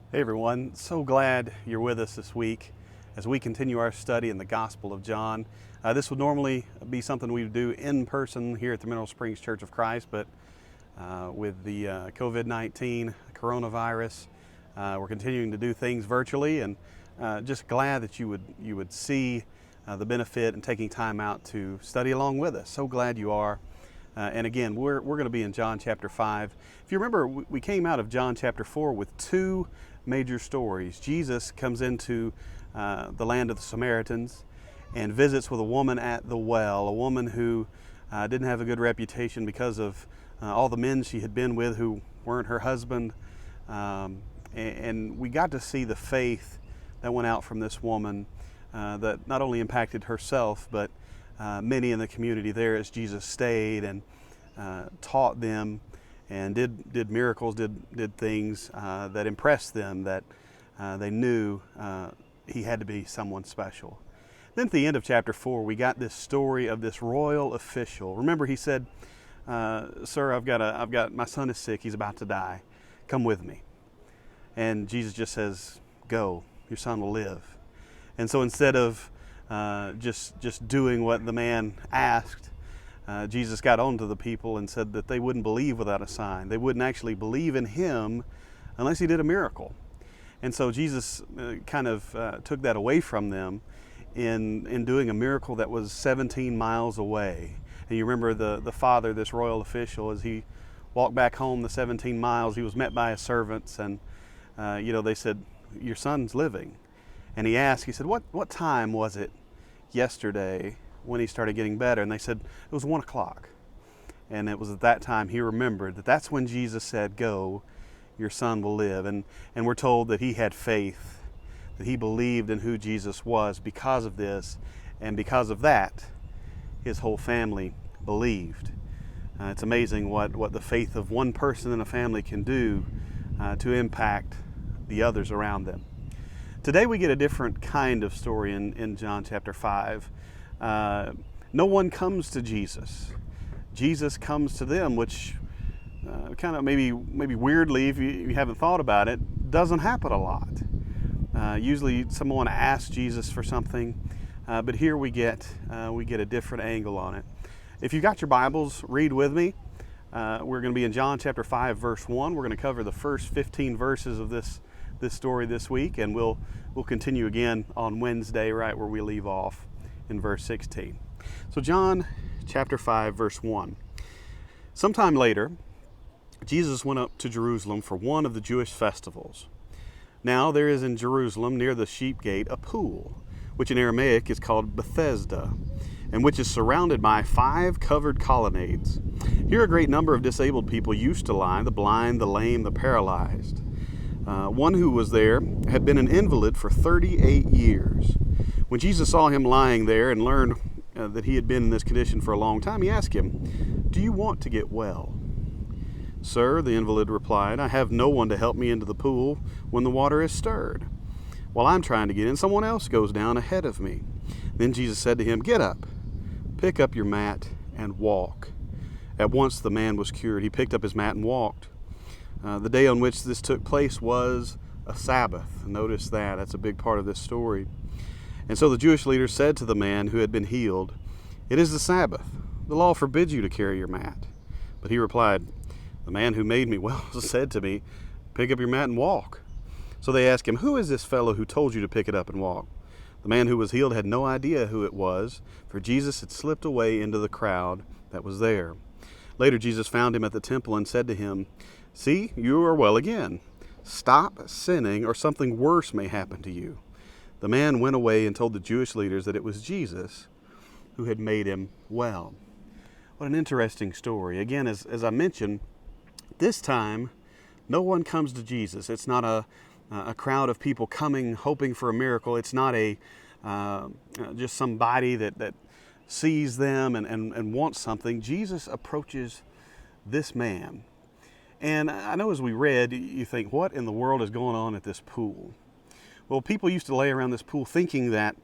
Hey everyone, so glad you're with us this week as we continue our study in the Gospel of John. This would normally be something we would do in person here at the Mineral Springs Church of Christ, but with the COVID-19 coronavirus, we're continuing to do things virtually, and just glad that you would see the benefit in taking time out to study along with us. So glad you are. And again, we're going to be in John chapter 5. If you remember, we came out of John chapter 4 with two major stories. Jesus comes into the land of the Samaritans and visits with a woman at the well, a woman who didn't have a good reputation because of all the men she had been with who weren't her husband. And we got to see the faith that went out from this woman that not only impacted herself, but many in the community there as Jesus stayed and taught them and did miracles, did things that impressed them, that they knew he had to be someone special. Then at the end of chapter 4, we got this story of this royal official. Remember, he said, "Sir, I've got my son is sick. He's about to die. Come with me." And Jesus just says, "Go. Your son will live." And so instead of just doing what the man asked, Jesus got on to the people and said that they wouldn't believe without a sign. They wouldn't actually believe in him unless he did a miracle. And so Jesus kind of took that away from them in doing a miracle that was 17 miles away. And you remember the father, this royal official, as he walked back home the 17 miles, he was met by his servants, and they said, "Your son's living." And he asked, he said, what time was it yesterday when he started getting better? And they said, it was 1 o'clock. And it was at that time he remembered that that's when Jesus said, "Go, your son will live." And we're told that he had faith, that he believed in who Jesus was because of this. And because of that, his whole family believed. It's amazing what the faith of one person in a family can do to impact the others around them. Today we get a different kind of story in John chapter 5. No one comes to Jesus. Jesus comes to them, which kind of maybe weirdly, if you haven't thought about it, doesn't happen a lot. Usually someone asks Jesus for something, but here we get a different angle on it. If you've got your Bibles, read with me. We're going to be in John chapter 5, verse 1. We're going to cover the first 15 verses of this story this week, and we'll continue again on Wednesday, right where we leave off in verse 16. So John chapter 5, verse 1. Sometime later, Jesus went up to Jerusalem for one of the Jewish festivals. Now there is in Jerusalem near the sheep gate a pool, which in Aramaic is called Bethesda, and which is surrounded by 5 covered colonnades. Here a great number of disabled people used to lie, the blind, the lame, the paralyzed. One who was there had been an invalid for 38 years. When Jesus saw him lying there and learned that he had been in this condition for a long time, he asked him, "Do you want to get well?" "Sir," the invalid replied, "I have no one to help me into the pool when the water is stirred. While I'm trying to get in, someone else goes down ahead of me." Then Jesus said to him, "Get up, pick up your mat, and walk." At once the man was cured. He picked up his mat and walked. The day on which this took place was a Sabbath. Notice that. That's a big part of this story. And so the Jewish leaders said to the man who had been healed, "It is the Sabbath. The law forbids you to carry your mat." But he replied, "The man who made me well said to me, 'Pick up your mat and walk.'" So they asked him, "Who is this fellow who told you to pick it up and walk?" The man who was healed had no idea who it was, for Jesus had slipped away into the crowd that was there. Later Jesus found him at the temple and said to him, "See, you are well again. Stop sinning, or something worse may happen to you." The man went away and told the Jewish leaders that it was Jesus who had made him well. What an interesting story. Again, as I mentioned, this time no one comes to Jesus. It's not a crowd of people coming hoping for a miracle. It's not just somebody that sees them and wants something. Jesus approaches this man. And I know as we read, you think, what in the world is going on at this pool? Well, people used to lay around this pool thinking that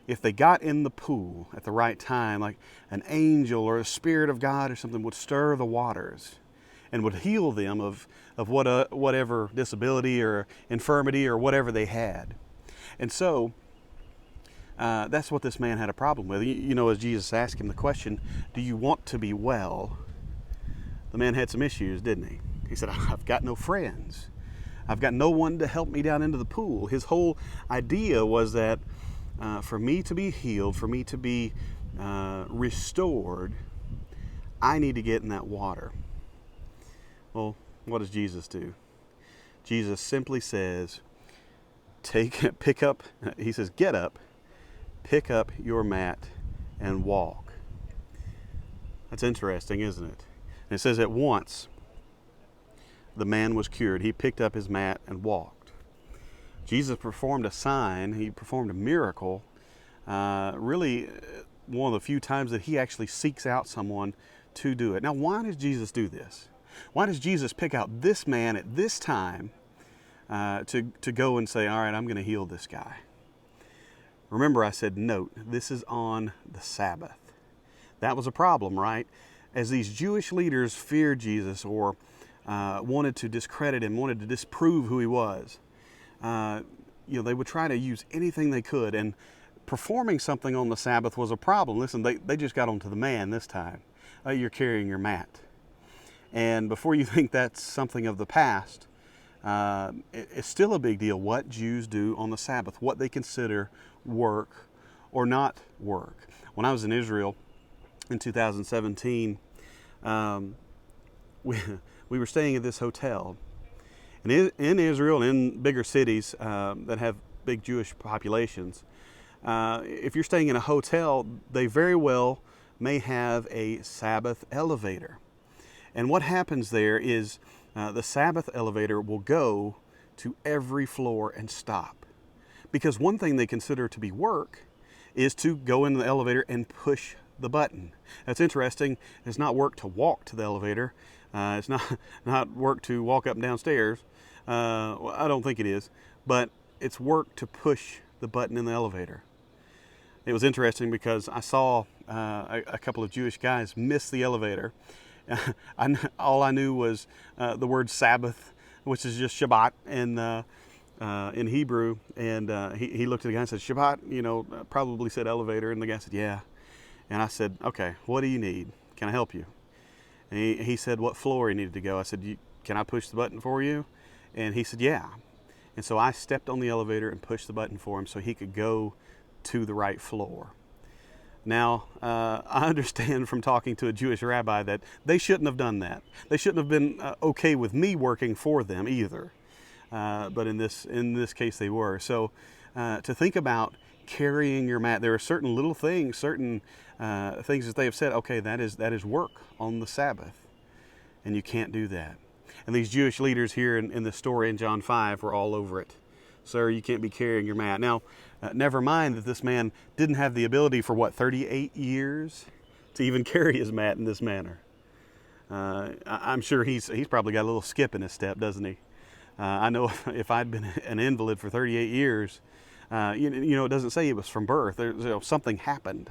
if they got in the pool at the right time, like an angel or a spirit of God or something would stir the waters. and would heal them of whatever disability or infirmity or whatever they had. And so that's what this man had a problem with. You know, as Jesus asked him the question, do you want to be well? The man had some issues, didn't he? He said, I've got no friends. I've got no one to help me down into the pool. His whole idea was that for me to be healed, for me to be restored, I need to get in that water. Well, what does Jesus do? Jesus simply says, pick up, he says, get up, pick up your mat and walk. That's interesting, isn't it? And it says at once, the man was cured. He picked up his mat and walked. Jesus performed a sign. He performed a miracle. Really one of the few times that he actually seeks out someone to do it. Now, why does Jesus do this? Why does Jesus pick out this man at this time to go and say, all right, I'm going to heal this guy? Remember, I said, note, this is on the Sabbath. That was a problem, right? As these Jewish leaders feared Jesus or wanted to discredit him, wanted to disprove who he was, they would try to use anything they could, and performing something on the Sabbath was a problem. Listen, they just got onto the man this time. You're carrying your mat. And before you think that's something of the past, it's still a big deal what Jews do on the Sabbath, what they consider work or not work. When I was in Israel in 2017, we were staying at this hotel. And in Israel and in bigger cities that have big Jewish populations, if you're staying in a hotel, they very well may have a Sabbath elevator. And what happens there is the Sabbath elevator will go to every floor and stop. Because one thing they consider to be work is to go in the elevator and push the button. That's interesting. It's not work to walk to the elevator. It's not work to walk up and down stairs. Well, I don't think it is. But it's work to push the button in the elevator. It was interesting because I saw a couple of Jewish guys miss the elevator. All I knew was the word Sabbath, which is just Shabbat in Hebrew. And he looked at the guy and said, Shabbat, probably said elevator. And the guy said, yeah. And I said, okay, what do you need? Can I help you? And he said what floor he needed to go. I said, can I push the button for you? And he said, yeah. And so I stepped on the elevator and pushed the button for him so he could go to the right floor. Now, I understand from talking to a Jewish rabbi that they shouldn't have done that. They shouldn't have been okay with me working for them either. But in this case, they were. So to think about carrying your mat, there are certain little things, certain things that they have said, okay, that is work on the Sabbath, and you can't do that. And these Jewish leaders here in the story in John 5 were all over it. Sir, you can't be carrying your mat. Now, never mind that this man didn't have the ability for 38 years to even carry his mat in this manner. I'm sure he's probably got a little skip in his step, doesn't he? I know if I'd been an invalid for 38 years, it doesn't say it was from birth. Something happened.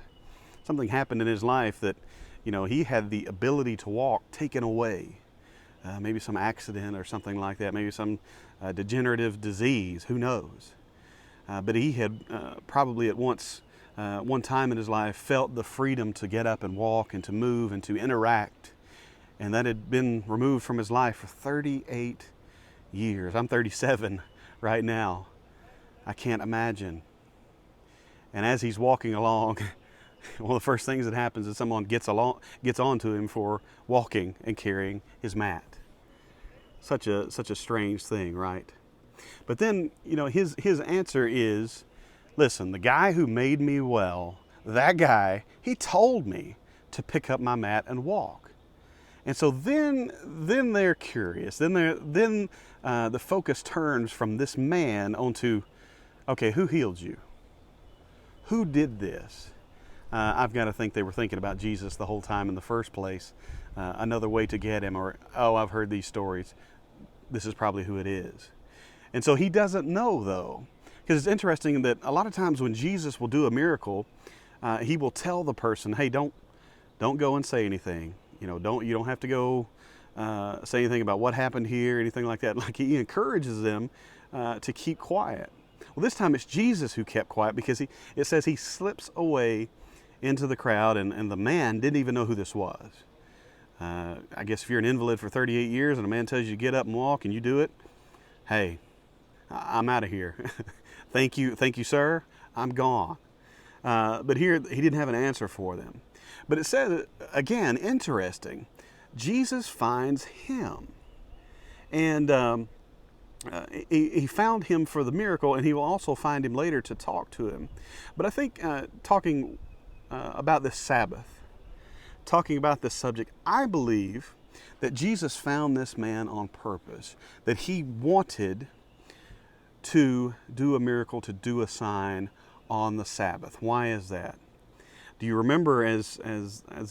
Something happened in his life that, he had the ability to walk taken away. Maybe some accident or something like that. Maybe some degenerative disease. Who knows? But he had probably at one time in his life felt the freedom to get up and walk and to move and to interact. And that had been removed from his life for 38 years. I'm 37 right now. I can't imagine. And as he's walking along, one of the first things that happens is someone gets onto him for walking and carrying his mat. Such a strange thing, right? But then, his answer is, listen, the guy who made me well, that guy, he told me to pick up my mat and walk. And so then they're curious. Then the focus turns from this man onto, okay, who healed you? Who did this? I've got to think they were thinking about Jesus the whole time in the first place. Another way to get him, or, I've heard these stories. This is probably who it is. And so he doesn't know, though. Because it's interesting that a lot of times when Jesus will do a miracle, he will tell the person, hey, don't go and say anything. You don't have to go say anything about what happened here, anything like that. Like, he encourages them to keep quiet. Well, this time it's Jesus who kept quiet, because it says he slips away into the crowd, and the man didn't even know who this was. I guess if you're an invalid for 38 years and a man tells you to get up and walk and you do it, hey, I'm out of here. Thank you, sir. I'm gone. But here, he didn't have an answer for them. But it says, again, interesting, Jesus finds him. And he found him for the miracle, and he will also find him later to talk to him. But I think talking about this Sabbath, talking about this subject, I believe that Jesus found this man on purpose, that he wanted to do a miracle, to do a sign on the Sabbath. Why is that? Do you remember as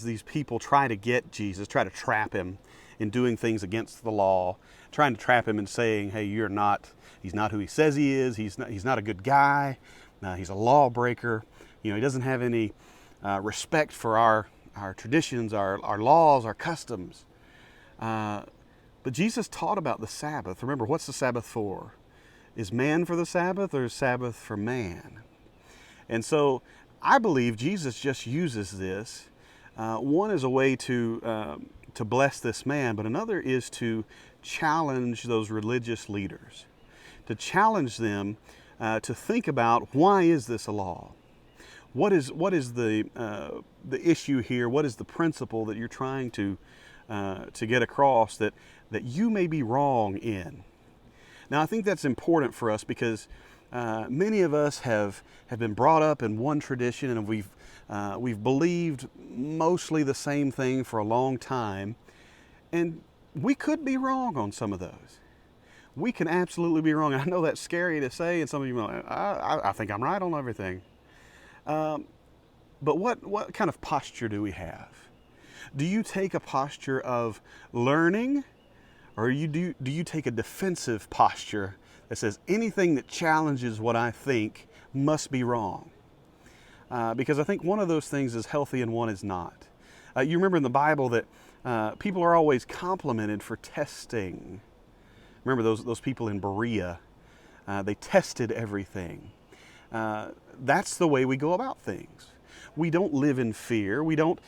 these people try to get Jesus, try to trap him in doing things against the law, trying to trap him in saying, hey, he's not who he says he is, he's not a good guy, he's a lawbreaker, he doesn't have any respect for our traditions, our laws, our customs. But Jesus taught about the Sabbath. Remember, what's the Sabbath for? Is man for the Sabbath, or is Sabbath for man? And so I believe Jesus just uses this. One is a way to bless this man, but another is to challenge those religious leaders, to challenge them to think about, why is this a law? What is the issue here? What is the principle that you're trying to get across that you may be wrong in? Now, I think that's important for us, because many of us have been brought up in one tradition, and we've believed mostly the same thing for a long time, and we could be wrong on some of those. We can absolutely be wrong. I know that's scary to say, and some of you are like, I think I'm right on everything. But what kind of posture do we have? Do you take a posture of learning, or do you take a defensive posture that says anything that challenges what I think must be wrong? Because I think one of those things is healthy and one is not. You remember in the Bible that people are always complimented for testing. Remember those people in Berea? They tested everything. That's the way we go about things. We don't live in fear. We don't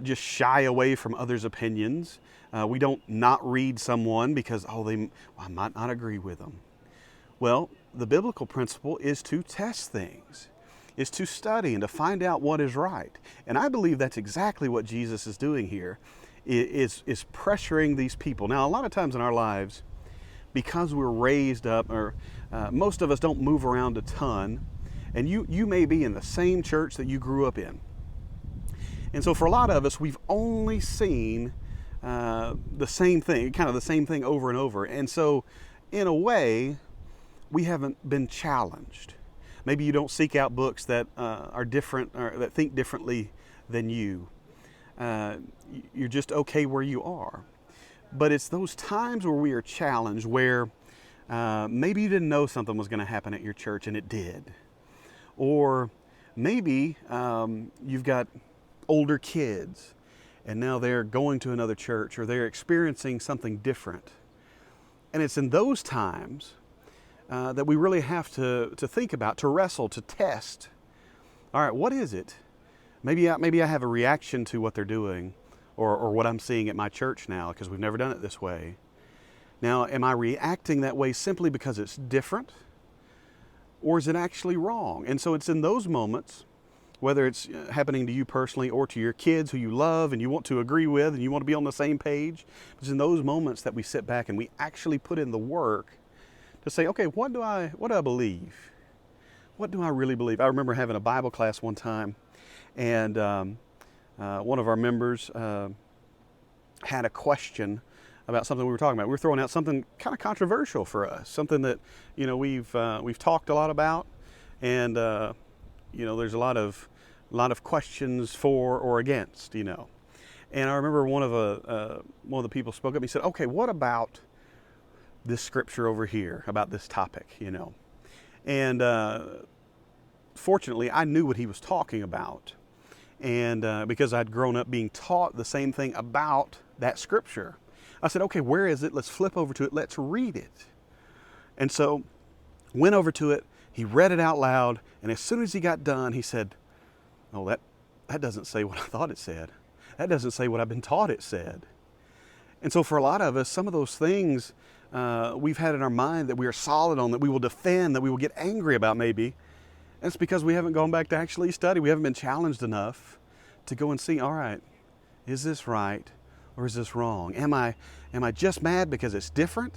just shy away from others' opinions. We don't not read someone because, I might not agree with them. Well, the biblical principle is to test things, is to study and to find out what is right. And I believe that's exactly what Jesus is doing here, is pressuring these people. Now, a lot of times in our lives, because we're raised up, or most of us don't move around a ton, and you may be in the same church that you grew up in. And so for a lot of us, we've only seen the same thing, kind of the same thing over and over. And so in a way, we haven't been challenged. Maybe you don't seek out books that are different, or that think differently than you. You're just okay where you are. But it's those times where we are challenged, where maybe you didn't know something was going to happen at your church and it did. Or maybe you've got older kids and now they're going to another church, or they're experiencing something different. And it's in those times that we really have to think about, to wrestle, to test. All right, what is it? Maybe I have a reaction to what they're doing, or what I'm seeing at my church now, because we've never done it this way. Now, am I reacting that way simply because it's different? Or is it actually wrong? And so it's in those moments, whether it's happening to you personally or to your kids who you love and you want to agree with and you want to be on the same page, it's in those moments that we sit back and we actually put in the work to say, okay, what do I believe? What do I really believe? I remember having a Bible class one time, and one of our members had a question about something we were talking about. We were throwing out something kind of controversial for us, something that we've talked a lot about, and there's a lot of questions for or against, And I remember one of the people spoke up. He said, "Okay, what about this scripture over here about this topic?" And fortunately, I knew what he was talking about, and because I'd grown up being taught the same thing about that scripture. I said, okay, where is it? Let's flip over to it. Let's read it. And so went over to it. He read it out loud. And as soon as he got done, he said, oh, that doesn't say what I thought it said. That doesn't say what I've been taught it said. And so for a lot of us, some of those things we've had in our mind that we are solid on, that we will defend, that we will get angry about maybe, and it's because we haven't gone back to actually study. We haven't been challenged enough to go and see, all right, is this right or is this wrong? Am I just mad because it's different?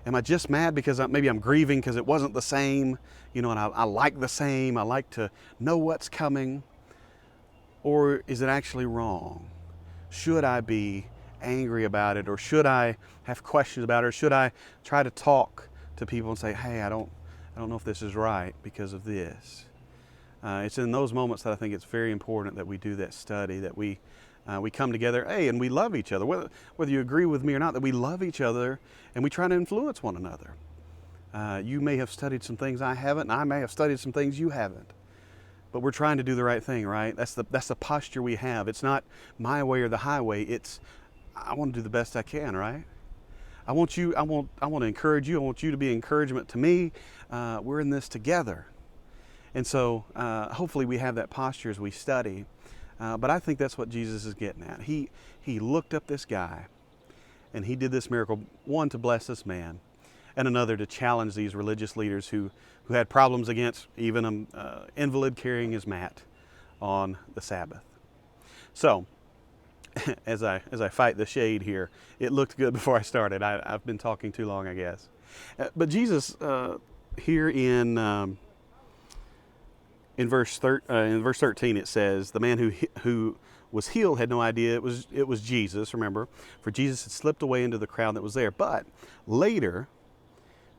Am I just mad because maybe I'm grieving because it wasn't the same, and I like the same, I like to know what's coming? Or is it actually wrong? Should I be angry about it, or should I have questions about it, or should I try to talk to people and say, hey, I don't know if this is right because of this? It's in those moments that I think it's very important that we do that study, that we come together, and we love each other, whether you agree with me or not, that we love each other and we try to influence one another. You may have studied some things I haven't, and I may have studied some things you haven't. But we're trying to do the right thing, right? That's the posture we have. It's not my way or the highway. It's I want to do the best I can, right? I want to encourage you. I want you to be encouragement to me. We're in this together. And so hopefully we have that posture as we study. But I think that's what Jesus is getting at. He looked up this guy and he did this miracle, one, to bless this man, and another to challenge these religious leaders who had problems against even an invalid carrying his mat on the Sabbath. So, as I fight the shade here, it looked good before I started. I've been talking too long, I guess. But Jesus here in verse 13 it says, the man who was healed had no idea it was Jesus. Remember, for Jesus had slipped away into the crowd that was there. But later,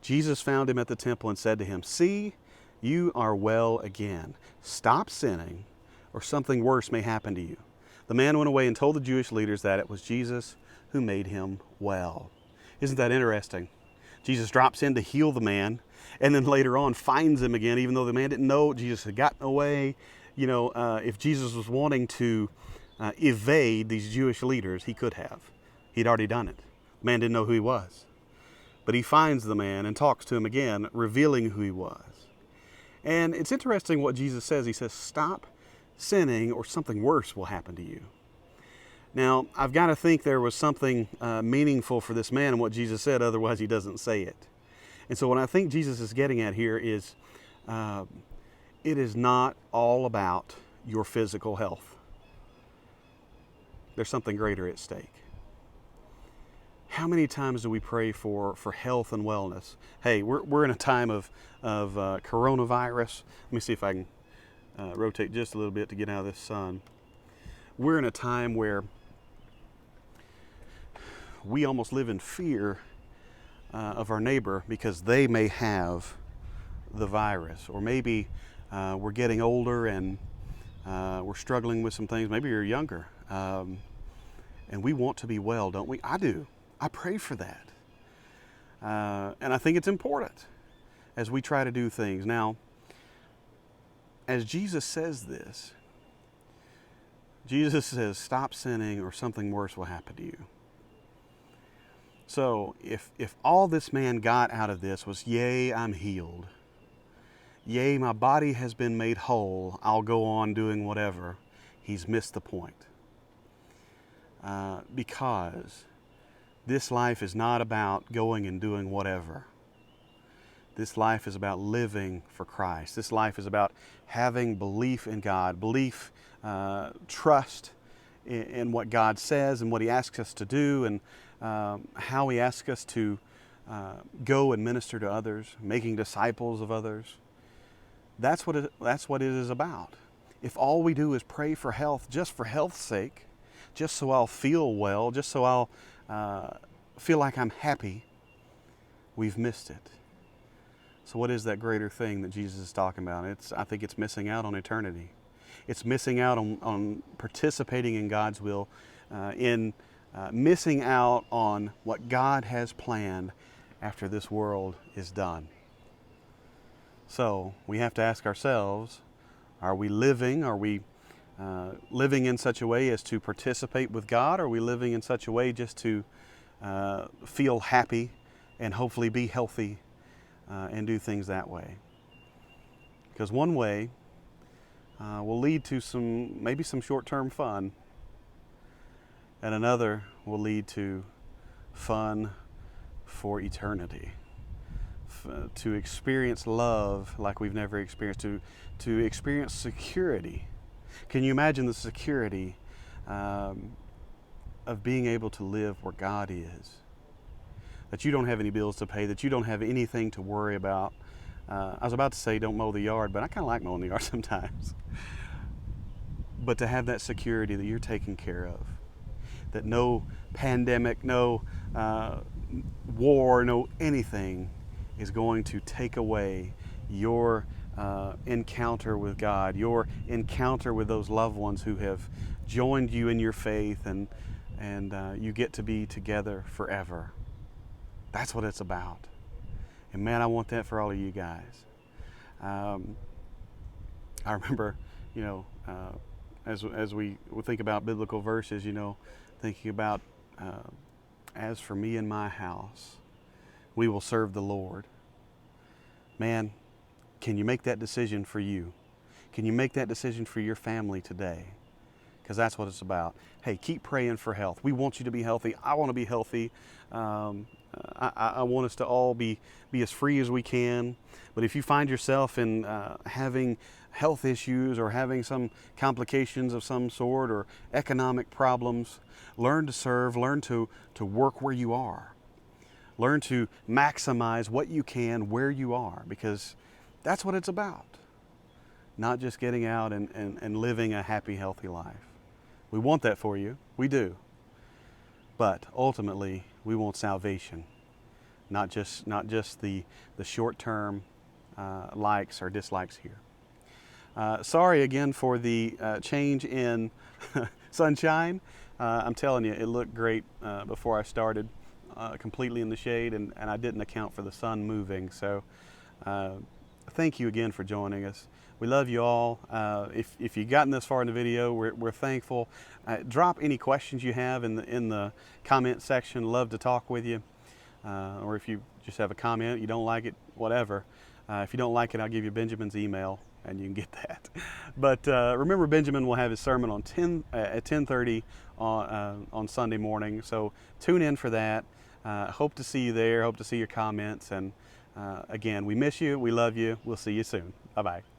Jesus found him at the temple and said to him, "See, you are well again. Stop sinning, or something worse may happen to you." The man went away and told the Jewish leaders that it was Jesus who made him well. Isn't that interesting? Jesus drops in to heal the man, and then later on finds him again, even though the man didn't know Jesus had gotten away. If Jesus was wanting to evade these Jewish leaders, he could have. He'd already done it. The man didn't know who he was. But he finds the man and talks to him again, revealing who he was. And it's interesting what Jesus says. He says, stop sinning or something worse will happen to you. Now, I've got to think there was something meaningful for this man in what Jesus said, otherwise he doesn't say it. And so what I think Jesus is getting at here is it is not all about your physical health. There's something greater at stake. How many times do we pray for health and wellness? Hey, we're in a time of coronavirus. Let me see if I can rotate just a little bit to get out of this sun. We're in a time where we almost live in fear of our neighbor because they may have the virus, or maybe we're getting older and we're struggling with some things. Maybe you're younger, and we want to be well, don't we? I do. I pray for that. And I think it's important as we try to do things. Now, as Jesus says this, Jesus says, stop sinning or something worse will happen to you. So if all this man got out of this was, yea, I'm healed. Yea, my body has been made whole. I'll go on doing whatever. He's missed the point. Because this life is not about going and doing whatever. This life is about living for Christ. This life is about having belief in God, belief, trust in what God says and what He asks us to do, and how He asks us to go and minister to others, making disciples of others. That's what it is about. If all we do is pray for health, just for health's sake, just so I'll feel well, just so I'll feel like I'm happy, we've missed it. So what is that greater thing that Jesus is talking about? I think it's missing out on eternity. It's missing out on participating in God's will, missing out on what God has planned after this world is done. So we have to ask ourselves, are we living in such a way as to participate with God? Or are we living in such a way just to feel happy and hopefully be healthy and do things that way. Because one way will lead to maybe some short-term fun, and another will lead to fun for eternity. To experience love like we've never experienced, to experience security. Can you imagine the security of being able to live where God is? That you don't have any bills to pay, that you don't have anything to worry about. I was about to say don't mow the yard, but I kind of like mowing the yard sometimes. But to have that security that you're taken care of, that no pandemic, no war, no anything is going to take away your encounter with God, your encounter with those loved ones who have joined you in your faith, and you get to be together forever. That's what it's about. And man, I want that for all of you guys. I remember, as we think about biblical verses, thinking about, as for me and my house, we will serve the Lord. Man, can you make that decision for you? Can you make that decision for your family today? Because that's what it's about. Hey, keep praying for health. We want you to be healthy. I want to be healthy. I want us to all be as free as we can. But if you find yourself in having health issues or having some complications of some sort or economic problems, learn to serve, learn to work where you are. Learn to maximize what you can where you are, because that's what it's about. Not just getting out and living a happy, healthy life. We want that for you. We do. But ultimately, we want salvation. Not just the short-term likes or dislikes here. Sorry again for the change in sunshine. I'm telling you, it looked great before I started. Completely in the shade, and I didn't account for the sun moving. So thank you again for joining us. We love you all. If you've gotten this far in the video, we're thankful. Drop any questions you have in the comment section. Love to talk with you. Or if you just have a comment, you don't like it, whatever. If you don't like it, I'll give you Benjamin's email and you can get that. But remember, Benjamin will have his sermon at 10:30 on Sunday morning. So tune in for that. Hope to see you there. Hope to see your comments. And again, we miss you. We love you. We'll see you soon. Bye-bye.